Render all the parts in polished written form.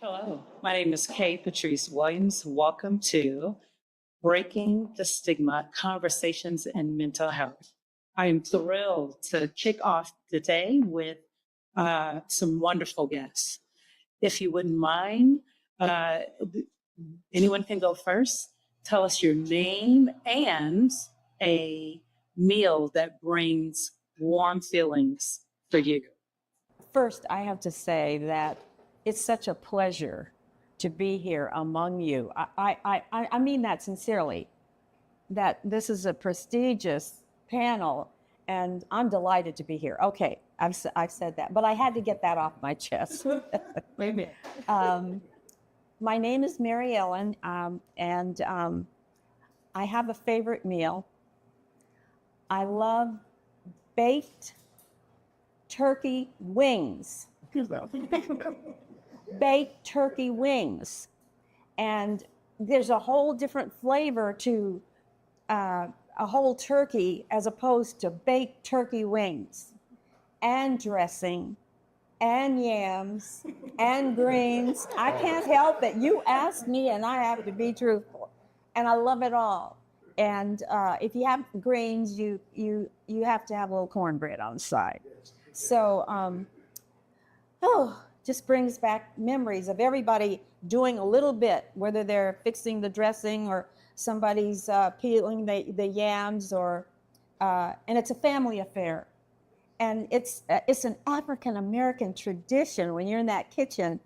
Hello, my name is Kay Patrice Williams. Welcome to Breaking the Stigma Conversations in Mental Health. I am thrilled to kick off the day with some wonderful guests. If you wouldn't mind, uh, anyone can go first. Tell us your name and a meal that brings warm feelings for you. First, I have to say that it's such a pleasure to be here among you. I mean that sincerely, that this is a prestigious panel, and I'm delighted to be here. Okay, I've said that, but I had to get that off my chest. Wait a minute. My name is Mary Ellen, and I have a favorite meal. I love baked turkey wings. Baked turkey wings. And there's a whole different flavor to a whole turkey as opposed to baked turkey wings and dressing and yams and greens. I can't help it. You asked me and I have to be truthful. And I love it all. And if you have greens, you have to have a little cornbread on the side. So, just brings back memories of everybody doing a little bit, whether they're fixing the dressing or somebody's peeling the yams, or and it's a family affair. And it's an African American tradition when you're in that kitchen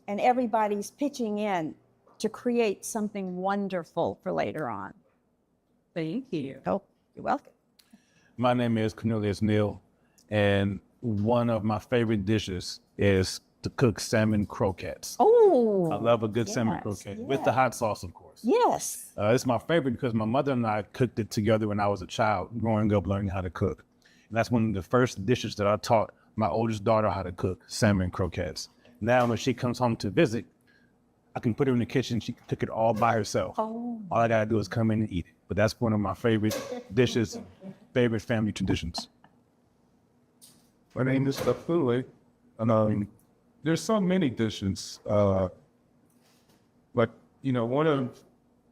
and everybody's pitching in to create something wonderful for later on. Thank you. Oh, you're welcome. My name is Cornelius Neal, and one of my favorite dishes is to cook salmon croquettes. Oh, I love a good salmon yes, croquette yes. with the hot sauce, of course. Yes. It's my favorite because my mother and I cooked it together when I was a child, growing up, learning how to cook. And that's one of the first dishes that I taught my oldest daughter how to cook, salmon croquettes. Now, when she comes home to visit, I can put her in the kitchen. She can cook it all by herself. Oh. All I gotta do is come in and eat it. But that's one of my favorite dishes, favorite family traditions. My name is Stefule. There's so many dishes, but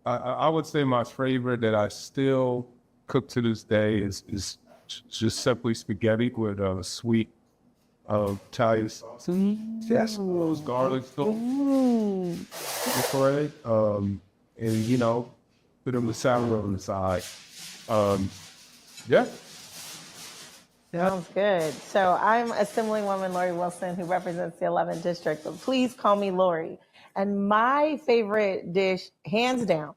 I would say my favorite that I still cook to this day is just simply spaghetti with sweet Italian sauce. Yes, those garlic sauce, and put them with sour on the side. Yeah. Sounds good. So I'm Assemblywoman Lori Wilson, who represents the 11th District, but please call me Lori. And my favorite dish, hands down,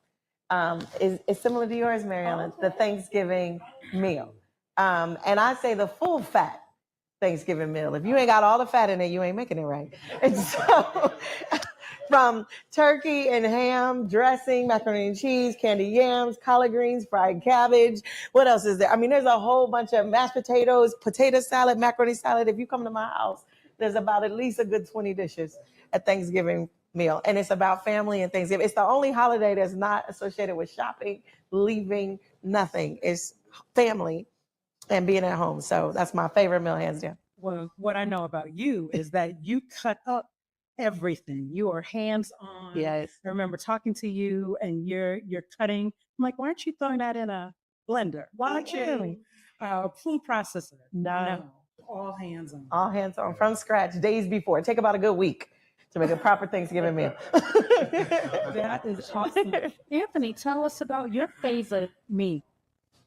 is similar to yours, Mary Ellen. It's the Thanksgiving meal. And I say the full fat Thanksgiving meal. If you ain't got all the fat in it, you ain't making it right. And so from turkey and ham, dressing, macaroni and cheese, candy yams, collard greens, fried cabbage. What else is there? I mean, there's a whole bunch of mashed potatoes, potato salad, macaroni salad. If you come to my house, there's about at least a good 20 dishes at Thanksgiving meal. And it's about family and Thanksgiving. It's the only holiday that's not associated with shopping, leaving, nothing. It's family and being at home. So that's my favorite meal, hands down. Well, what I know about you is that you cut up everything. You are hands-on. Yes. I remember talking to you and you're cutting. I'm like, why aren't you throwing that in a blender? Why aren't you doing food processor? No. All hands-on. All hands on from scratch, days before. Take about a good week to make a proper Thanksgiving meal. That is awesome. Anthony, tell us about your favorite meat.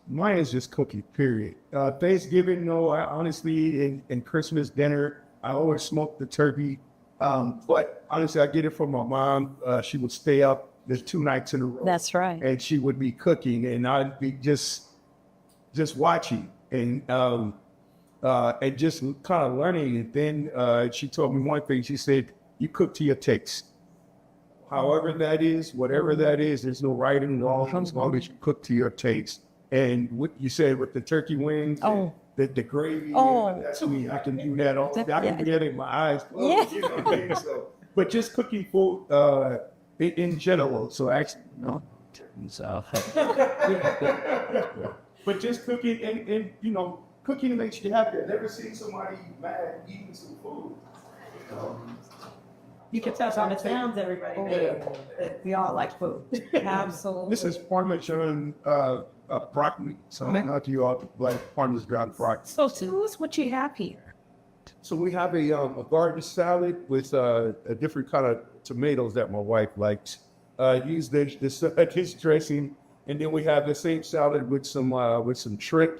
Mine is just cooking, period. Thanksgiving, no, I honestly, in Christmas dinner, I always smoke the turkey. But honestly, I get it from my mom. She would stay up. There's 2 nights in a row. That's right. And she would be cooking, and I'd be just watching and just kind of learning. And then she told me one thing. She said, "You cook to your taste. However that is, whatever that is, there's no right and wrong as long as you cook to your taste." And what you said with the turkey wings, the gravy, that's me. I can do that all. I can get it in my eyes. Closed, you know what I mean? So, but just cooking food in general. So actually, no. But just cooking and cooking makes you happy. I've never seen somebody mad eating some food. You can tell on the sounds, everybody. We all like food. Absolutely. This is Parmesan broccoli. So not you all like Parmesan broccoli. So tell us what you have here. So we have a garden salad with a different kind of tomatoes that my wife likes. Use this dressing, and then we have the same salad with some shrimp.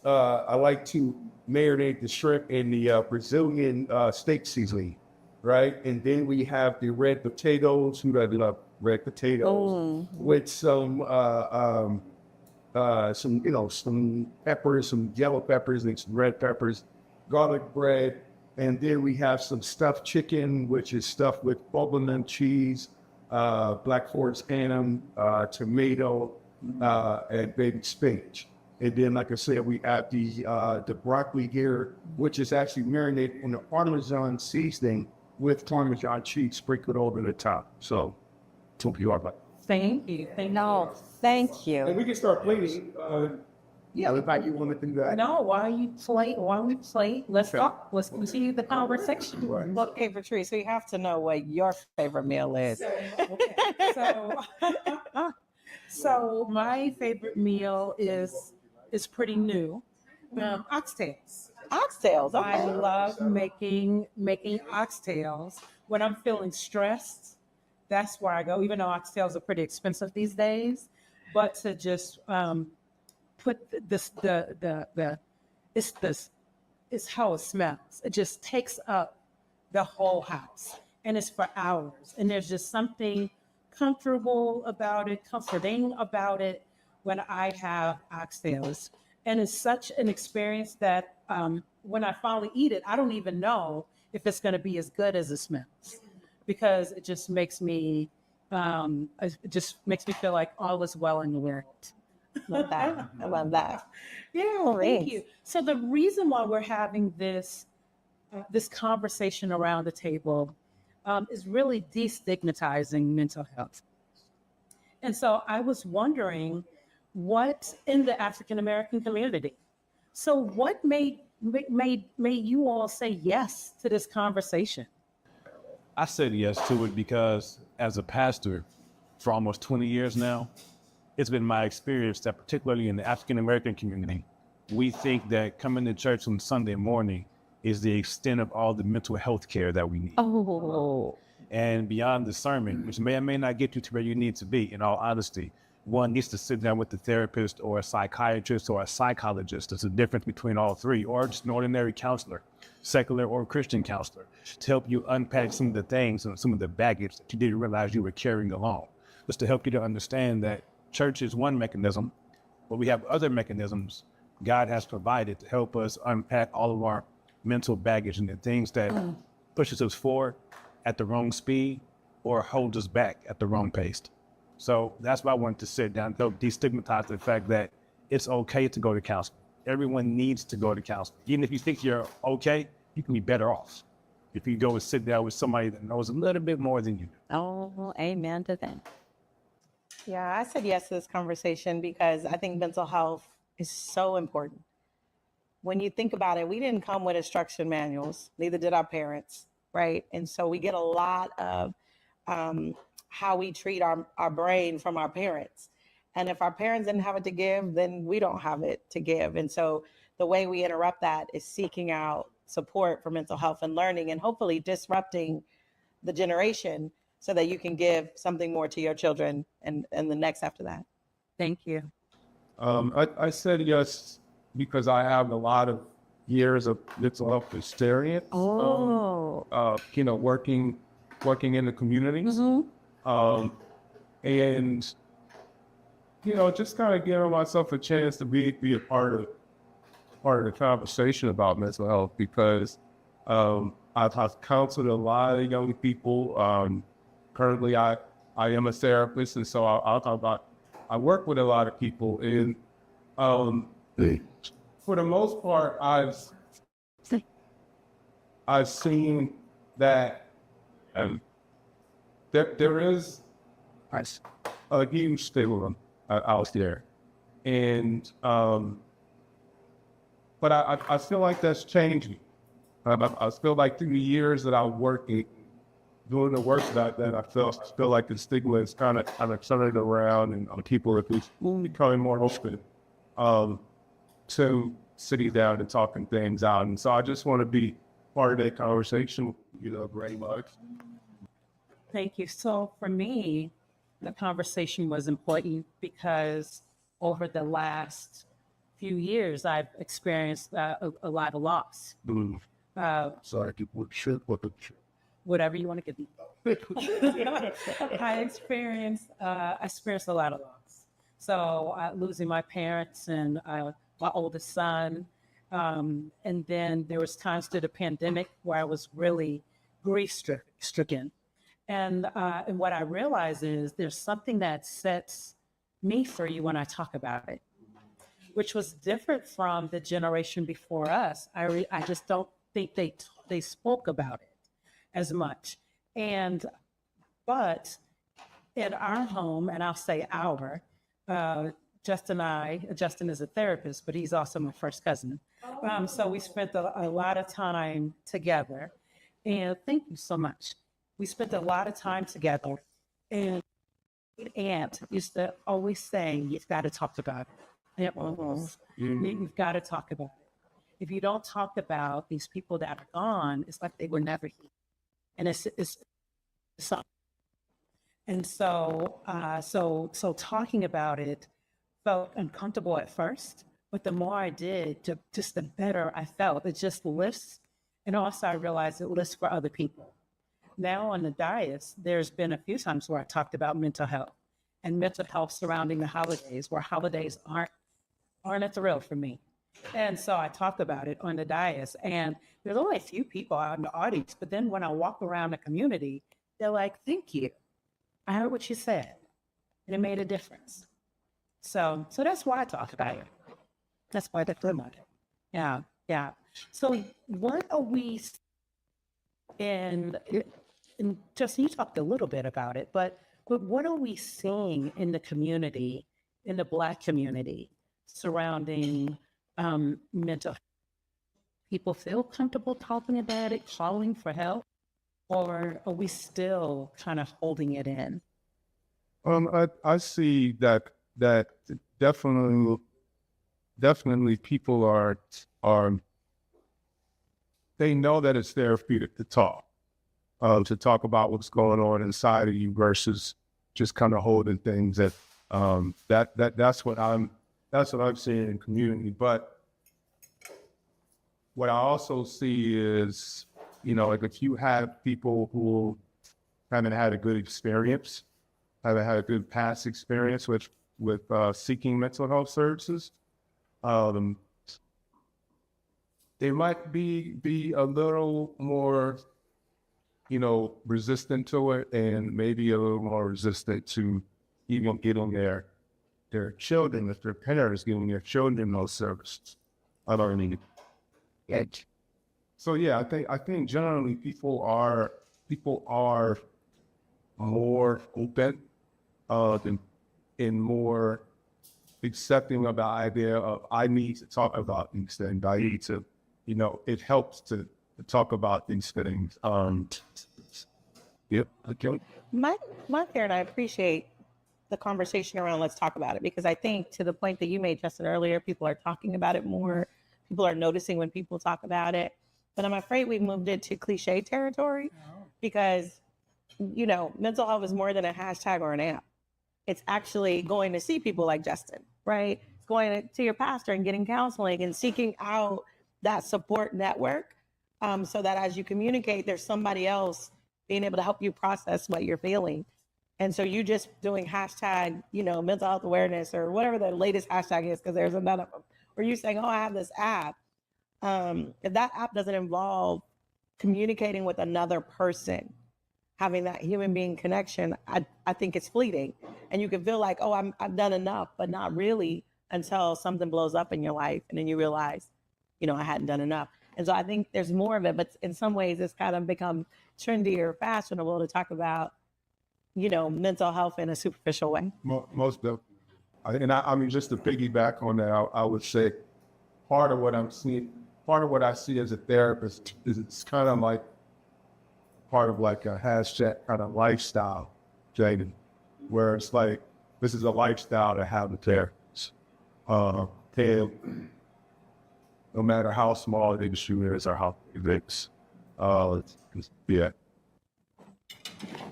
I like to marinate the shrimp in the Brazilian steak seasoning, right? And then we have the red potatoes. Who doesn't love red potatoes? With some some peppers, some yellow peppers, and some red peppers, garlic bread. And then we have some stuffed chicken, which is stuffed with bubblegum cheese, black forest ham, tomato, and baby spinach. And then, like I said, we add the broccoli here, which is actually marinated in the Parmesan seasoning with Parmesan cheese sprinkled over the top. So, hope you are like. Thank you. Thank No, thank you. And we can start plating. Yeah, if you want to do that. No, while we play, let's talk. Let's continue the conversation. Right. Okay, Patrice, we have to know what your favorite meal is. So my favorite meal is pretty new. Oxtails. Oxtails. I Okay. love making oxtails when I'm feeling stressed. That's where I go. Even though oxtails are pretty expensive these days, but to just put it's how it smells. It just takes up the whole house, and it's for hours. And there's just something comforting about it when I have oxtails. And it's such an experience that when I finally eat it, I don't even know if it's going to be as good as it smells, because it just makes me feel like all is well in the world. Love that. I love that. Yeah, thank Thanks. you. So the reason why we're having this conversation around the table is really destigmatizing mental health. And so I was wondering, what in the African American community? So what made you all say yes to this conversation? I said yes to it because as a pastor for almost 20 years now, it's been my experience that particularly in the African American community, we think that coming to church on Sunday morning is the extent of all the mental health care that we need. Oh. And beyond the sermon, which may or may not get you to where you need to be, in all honesty, one needs to sit down with the therapist or a psychiatrist or a psychologist. There's a difference between all three, or just an ordinary counselor, secular or Christian counselor, to help you unpack some of the things and some of the baggage that you didn't realize you were carrying along. Just to help you to understand that church is one mechanism, but we have other mechanisms God has provided to help us unpack all of our mental baggage and the things that pushes us forward at the wrong speed or holds us back at the wrong pace. So that's why I wanted to sit down and help destigmatize the fact that it's okay to go to counseling. Everyone needs to go to counseling. Even if you think you're okay, you can be better off if you go and sit down with somebody that knows a little bit more than you do. Oh, amen to that. Yeah, I said yes to this conversation because I think mental health is so important. When you think about it, we didn't come with instruction manuals, neither did our parents, right? And so we get a lot of how we treat our brain from our parents. And if our parents didn't have it to give, then we don't have it to give. And so the way we interrupt that is seeking out support for mental health and learning, and hopefully disrupting the generation so that you can give something more to your children and the next after that. Thank you. I said yes because I have a lot of years of mental health experience. Working in the communities. And just kind of giving myself a chance to be a part of the conversation about mental health, because I've counseled a lot of young people. Currently, I am a therapist, and so I work with a lot of people. And for the most part, I've seen that there is a huge stigma out there, and but I feel like that's changing. I feel like through the years that I'm working, doing the work that I feel like the stigma is kind of centered around, and people are at least becoming more open to sitting down and talking things out. And so I just want to be part of that conversation, very much. Thank you. So for me, the conversation was important because over the last few years, I've experienced a lot of loss. Sorry, Whatever you want to give me. I experienced a lot of loss. So losing my parents and my oldest son. And then there was times through the pandemic where I was really grief-stricken. And what I realize is there's something that sets me free when I talk about it, which was different from the generation before us. I just don't think they spoke about it as much. But in our home, and I'll say our, Justin is a therapist, but he's also my first cousin. So we spent a lot of time together. And thank you so much. We spent a lot of time together. And aunt used to always say, you've got to talk about it. You've got to talk about it. If you don't talk about these people that are gone, it's like they were never here. And it's something. And so talking about it felt uncomfortable at first, but the more I did, just the better I felt. It just lifts. And also I realized it lifts for other people. Now on the dais, there's been a few times where I talked about mental health and mental health surrounding the holidays, where holidays aren't a thrill for me. And so I talked about it on the dais, and there's only a few people out in the audience, but then when I walk around the community, they're like, thank you. I heard what you said, and it made a difference. So that's why I talk about it. That's why I talk about it. Yeah. So what are we, and Justin, you talked a little bit about it, but what are we seeing in the community, in the Black community, surrounding mental health? People feel comfortable talking about it, calling for help, or are we still kind of holding it in? I see that definitely people are they know that it's therapeutic to talk about what's going on inside of you versus just kind of holding things that's what I'm seeing in community. But what I also see is, like if you have people who haven't had a good experience, haven't had a good past experience with seeking mental health services, they might be a little more, resistant to it, and maybe a little more resistant to even getting their children, if their parents giving their children those services. So yeah, I think generally people are more open and more accepting of the idea of I need to talk about these things. I need to, it helps to talk about these things. Yep. Okay. My fair, and I appreciate the conversation around let's talk about it, because I think to the point that you made, Justin, earlier, people are talking about it more. People are noticing when people talk about it. But I'm afraid we've moved it to cliche territory because, mental health is more than a hashtag or an app. It's actually going to see people like Justin, right? It's going to your pastor and getting counseling and seeking out that support network so that as you communicate, there's somebody else being able to help you process what you're feeling. And so you just doing hashtag, mental health awareness or whatever the latest hashtag is, because there's another of them, or you saying, oh, I have this app. If that app doesn't involve communicating with another person, having that human being connection, I think it's fleeting. And you can feel like, oh, I've done enough, but not really until something blows up in your life. And then you realize, I hadn't done enough. And so I think there's more of it, but in some ways it's kind of become trendy or fashionable to talk about, mental health in a superficial way. Most definitely. And I mean, just to piggyback on that, I would say part of what I see as a therapist is it's kind of like part of like a hashtag kind of lifestyle, Jaden, where it's like, this is a lifestyle to have the parents. And no matter how small the issue is or how big it is. Yeah.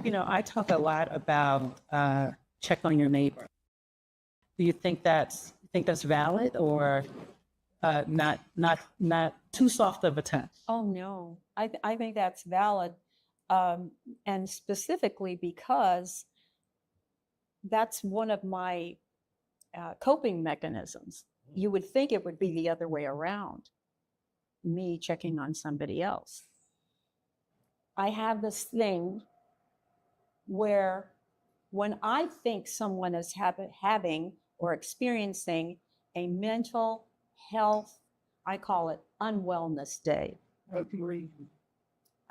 You know, I talk a lot about check on your neighbor. Do you think that's valid or not too soft of a touch? Oh, no, I think that's valid. And specifically because that's one of my coping mechanisms. You would think it would be the other way around, me checking on somebody else. I have this thing where when I think someone is having or experiencing a mental health, I call it unwellness day. I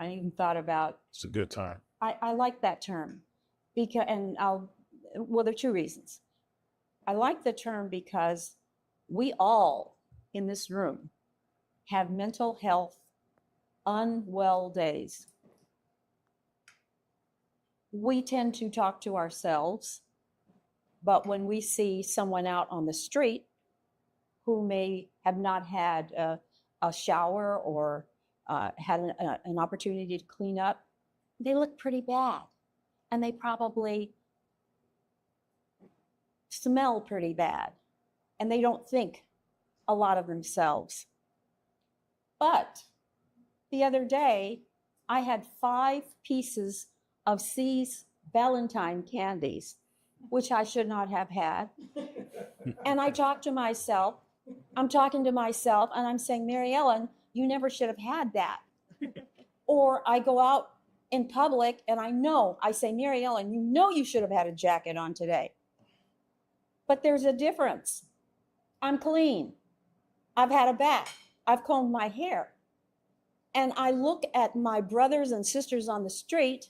even thought about, It's a good time. I like that term because, well, there are two reasons. I like the term because we all in this room have mental health unwell days. We tend to talk to ourselves, but when we see someone out on the street who may have not had a shower or had an opportunity to clean up, they look pretty bad. And they probably smell pretty bad. And they don't think a lot of themselves. But the other day, I had 5 pieces of C's Valentine candies, which I should not have had. And I talked to myself. I'm talking to myself and I'm saying, Mary Ellen, you never should have had that. Or I go out in public and I say, Mary Ellen, you know you should have had a jacket on today. But there's a difference. I'm clean. I've had a bath. I've combed my hair. And I look at my brothers and sisters on the street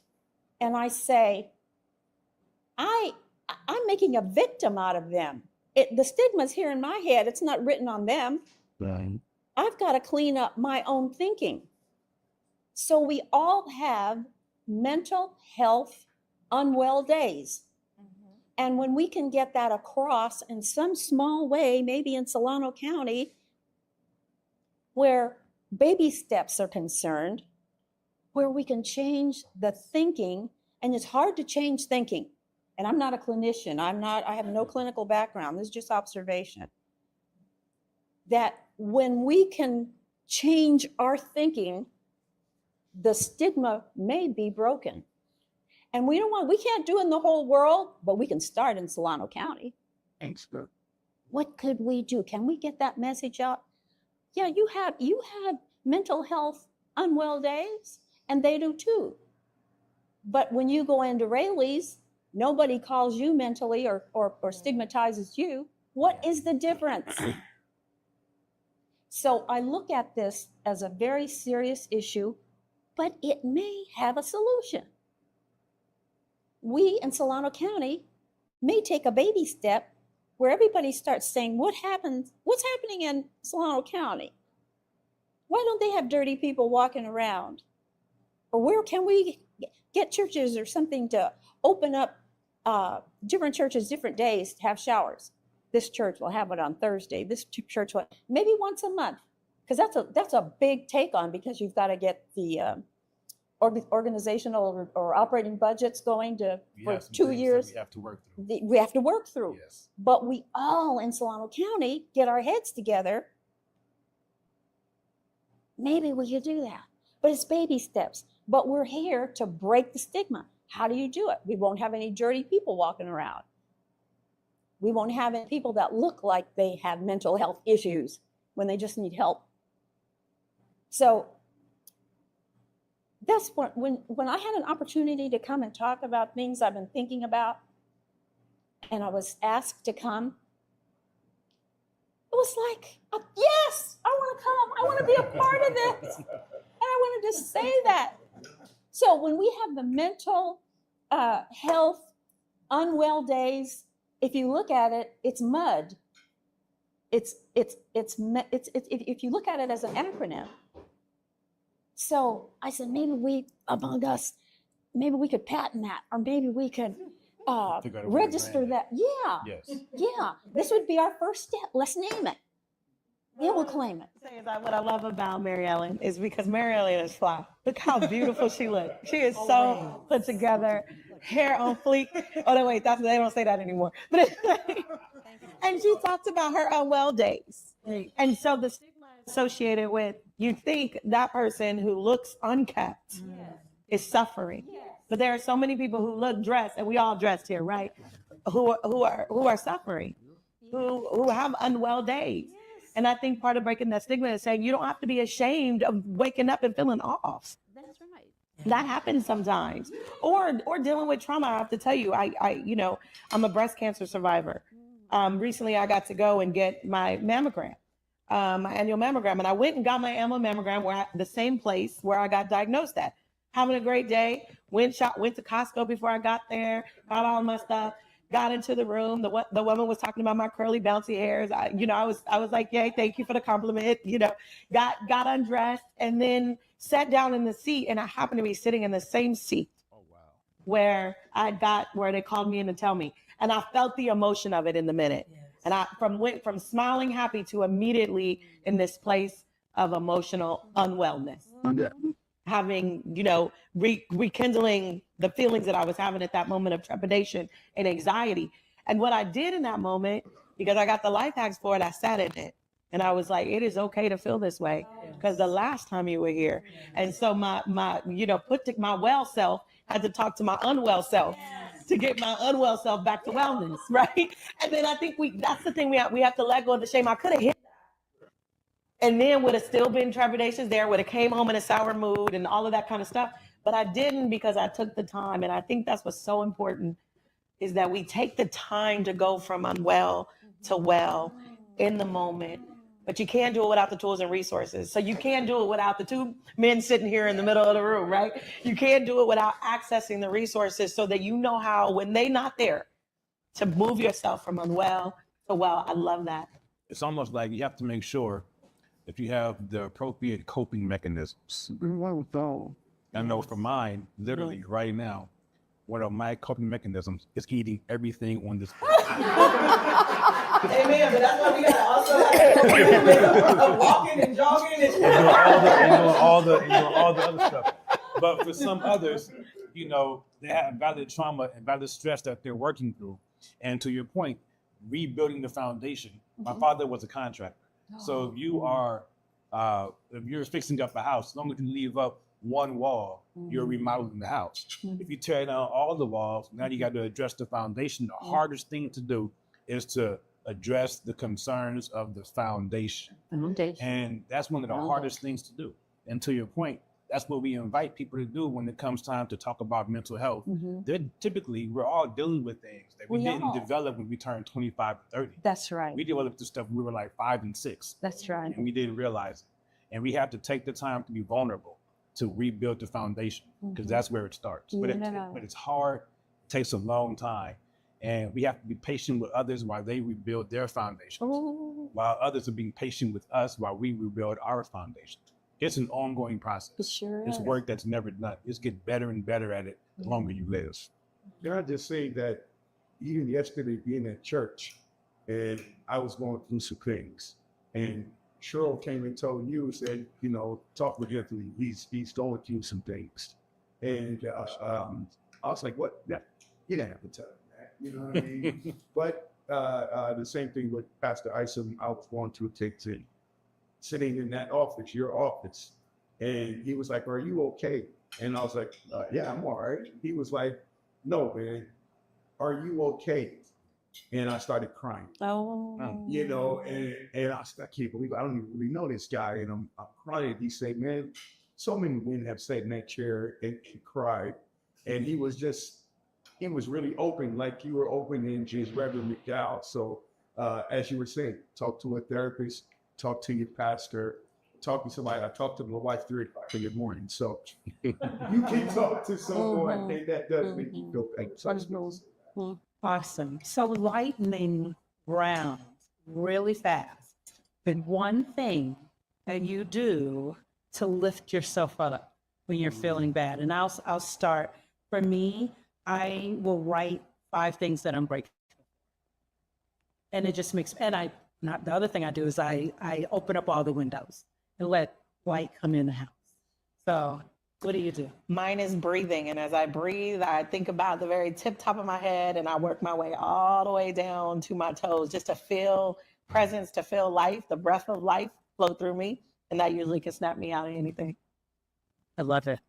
and I say, I'm making a victim out of them. The stigma's here in my head. It's not written on them. Right. I've got to clean up my own thinking. So we all have mental health unwell days. And when we can get that across in some small way, maybe in Solano County, where baby steps are concerned, where we can change the thinking, and it's hard to change thinking. And I'm not a clinician. I have no clinical background. This is just observation. That when we can change our thinking, the stigma may be broken. And we can't do it in the whole world, but we can start in Solano County. Thanks, good. What could we do? Can we get that message out? Yeah, you have mental health unwell days, and they do too. But when you go into Rayleigh's, nobody calls you mentally or stigmatizes you. What is the difference? So I look at this as a very serious issue, but it may have a solution. We in Solano County may take a baby step where everybody starts saying, what's happening in Solano County? Why don't they have dirty people walking around? Or where can we get churches or something to open up different churches, different days to have showers? This church will have it on Thursday. This church will, maybe once a month, because that's a big take on, because you've got to get the organizational or operating budgets going for 2 years. We have to work through. We have to work through. Yes. But we all in Solano County get our heads together. Maybe we could do that. But it's baby steps. But we're here to break the stigma. How do you do it? We won't have any dirty people walking around. We won't have any people that look like they have mental health issues when they just need help. So that's when I had an opportunity to come and talk about things I've been thinking about, and I was asked to come, it was like, yes, I want to come. I want to be a part of this. And I wanted to say that. So when we have the mental health unwell days, if you look at it, it's mud. It's if you look at it as an acronym, So I said, maybe we, among us, maybe we could patent that, or maybe we could Figure out a way to register brand that. Yeah, Yes. yeah. This would be our first step. Let's name it. Yeah, we'll claim it. Say that what I love about Mary Ellen is because Mary Ellen is fly. Look how beautiful she looks. She is so put together, hair on fleek. Oh no, wait, that's they don't say that anymore. But and she talked about her unwell days. And so the stigma associated with you think that person who looks unkept is suffering. But there are so many people who look dressed, and we all dressed here, right? Who are suffering, who have unwell days. And I think part of breaking that stigma is saying you don't have to be ashamed of waking up and feeling off. That's right. That happens sometimes. Or dealing with trauma. I have to tell you, I'm a breast cancer survivor. Recently I got to go and get my mammogram, my annual mammogram. And I went and got my annual mammogram the same place where I got diagnosed at. Having a great day. Went to Costco before I got there, got all my stuff. Got into the room. The woman was talking about my curly, bouncy hairs. I was like, yay, thank you for the compliment. Got undressed and then sat down in the seat, and I happened to be sitting in the same seat where they called me in to tell me, and I felt the emotion of it in the minute, and I went from smiling happy to immediately in this place of emotional unwellness. Having, rekindling the feelings that I was having at that moment of trepidation and anxiety. And what I did in that moment, because I got the life hacks for it, I sat in it. And I was like, it is okay to feel this way because the last time you were here. And so my well self had to talk to my unwell self to get my unwell self back to wellness, right? And then I think that's the thing we have to let go of the shame. I could have hit and then would have still been trepidations there, would have came home in a sour mood and all of that kind of stuff. But I didn't because I took the time. And I think that's what's so important is that we take the time to go from unwell to well in the moment. But you can't do it without the tools and resources. So you can't do it without the two men sitting here in the middle of the room, right? You can't do it without accessing the resources so that you know how, when they're not there, to move yourself from unwell to well. I love that. It's almost like you have to make sure if you have the appropriate coping mechanisms. I know for mine, literally right now, one of my coping mechanisms is eating everything on this planet. Amen. But that's why we gotta also have walking and jogging and doing all the other stuff. But for some others, they have valid trauma and valid stress that they're working through. And to your point, rebuilding the foundation. My father was a contractor. So if you're fixing up a house, as long as you leave up one wall, you're remodeling the house. If you tear down all the walls, now you got to address the foundation. The hardest thing to do is to address the concerns of the foundation. And that's one of the hardest things to do. And to your point, that's what we invite people to do when it comes time to talk about mental health. We're all dealing with things that we didn't develop when we turned 25 or 30. That's right. We developed this stuff when we were like 5 and 6. That's right. And we didn't realize it. And we have to take the time to be vulnerable to rebuild the foundation because that's where it starts. But it's hard, it takes a long time. And we have to be patient with others while they rebuild their foundations, while others are being patient with us while we rebuild our foundations. It's an ongoing process. It sure It's is. work that's never done. It's getting better and better at it the longer you live. Can I just say that even yesterday being at church and I was going through some things and Cheryl came and told you, said, talk with Anthony. He's going through some things. And I was like, what? Yeah, you didn't have to tell him that. You know what I mean? But the same thing with Pastor Isom. I was going through things and sitting in that office, your office. And he was like, are you okay? And I was like, yeah, I'm all right. He was like, no, man, are you okay? And I started crying. And I can't believe I don't even really know this guy. And I'm crying. He said, man, so many men have sat in that chair and cried. And he was really open, like you were open in just Reverend McDowell. So as you were saying, talk to a therapist, talk to your pastor, talk to somebody. I talked to my wife 3 o'clock in the morning. So you can talk to someone, and that does make you feel anxious. Awesome. So lightning round really fast. But one thing that you do to lift yourself up when you're feeling bad. And I'll start. For me, I will write 5 things that I'm grateful for. And it just makes, and the other thing I do is I open up all the windows and let light come in the house. So what do you do? Mine is breathing. And as I breathe, I think about the very tip top of my head and I work my way all the way down to my toes just to feel presence, to feel life, the breath of life flow through me. And that usually can snap me out of anything. I love it.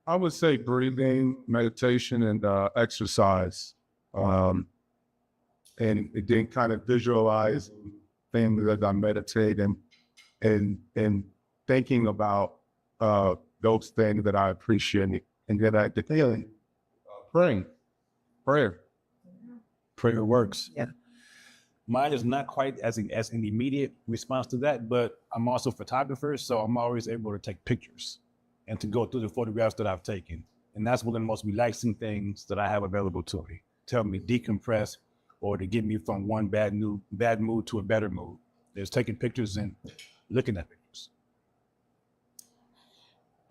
I would say breathing, meditation, and exercise. And then kind of visualize things as I meditate and thinking about those things that I appreciate. And then I feel praying. Prayer works. Yeah. Mine is not quite as an immediate response to that, but I'm also a photographer, so I'm always able to take pictures and to go through the photographs that I've taken. And that's one of the most relaxing things that I have available to me, to help me decompress or to get me from one bad mood to a better mood. There's taking pictures and looking at pictures.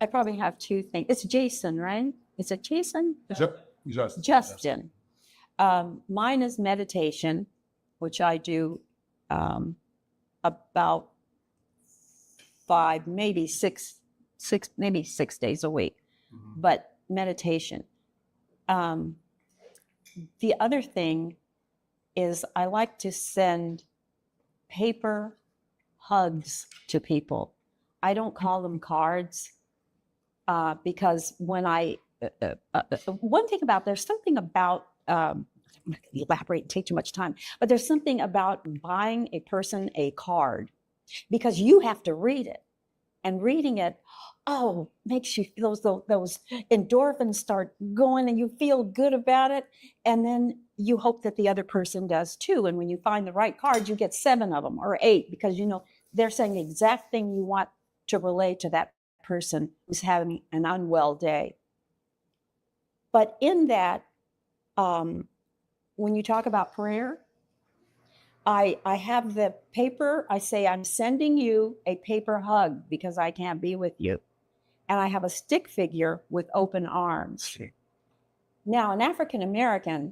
I probably have 2 things. It's Jason, right? Is it Jason? Just Justin. Mine is meditation, which I do about 5, maybe 6 days a week. But meditation. The other thing is I like to send paper hugs to people. I don't call them cards because when one thing about, there's something about, I'm not going to elaborate and take too much time, but there's something about buying a person a card because you have to read it. And reading it, makes you feel those endorphins start going and you feel good about it. And then you hope that the other person does too. And when you find the right card, you get 7 of them or 8 because you know they're saying the exact thing you want to relay to that person who's having an unwell day. But in that, when you talk about prayer, I have the paper. I say, I'm sending you a paper hug because I can't be with you. And I have a stick figure with open arms. Now, an African-American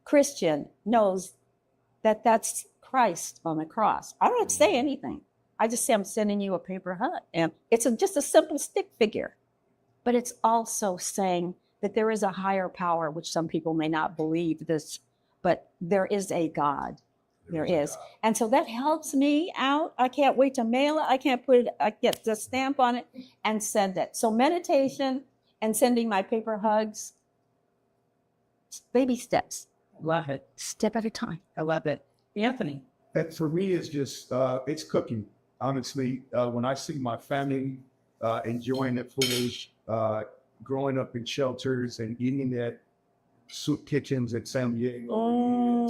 Christian knows that that's Christ on the cross. I don't say anything. I just say, I'm sending you a paper hug. And it's just a simple stick figure. But it's also saying that there is a higher power, which some people may not believe this, but there is a God. There is. And so that helps me out. I can't wait to mail it. I get the stamp on it and send it. So meditation and sending my paper hugs, baby steps. Love it. Step at a time. I love it. Anthony. And for me, it's just, it's cooking. Honestly, when I see my family enjoying the food, growing up in shelters and eating at soup kitchens at San Diego,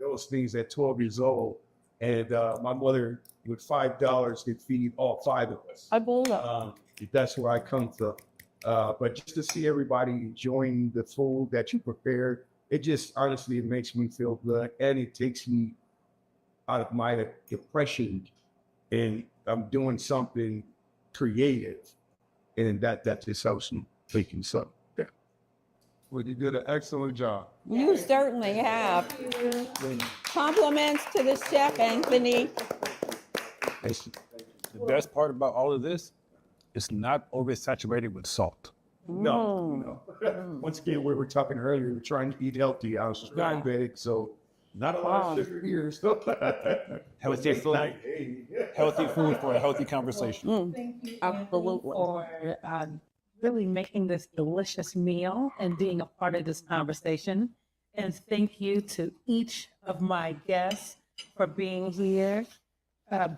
those things at 12 years old. And my mother, with $5, could feed all 5 of us. I believe that. That's where I come from. But just to see everybody enjoying the food that you prepared, it just honestly, it makes me feel good. And it takes me out of my depression. And I'm doing something creative. And that just helps me making something. Yeah. Well, you did an excellent job. You certainly have. Compliments to the chef, Anthony. The best part about all of this, it's not oversaturated with salt. No. Once again, we were talking earlier, we're trying to eat healthy. I was diabetic, so not a lot of sugar here. So Healthy food. Healthy food for a healthy conversation. Thank you for really making this delicious meal and being a part of this conversation. And thank you to each of my guests for being here.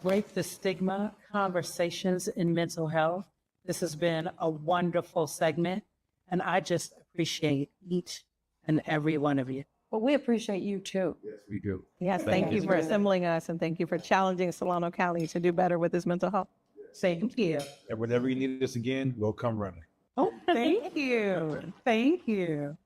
Break the Stigma, Conversations in Mental Health. This has been a wonderful segment, and I just appreciate each and every one of you. Well, we appreciate you too. yes, we do. Yes, thank you for assembling us and thank you for challenging Solano County to do better with its mental health. Thank you. And whenever you need us again, we'll come running. Oh, thank you. Thank you.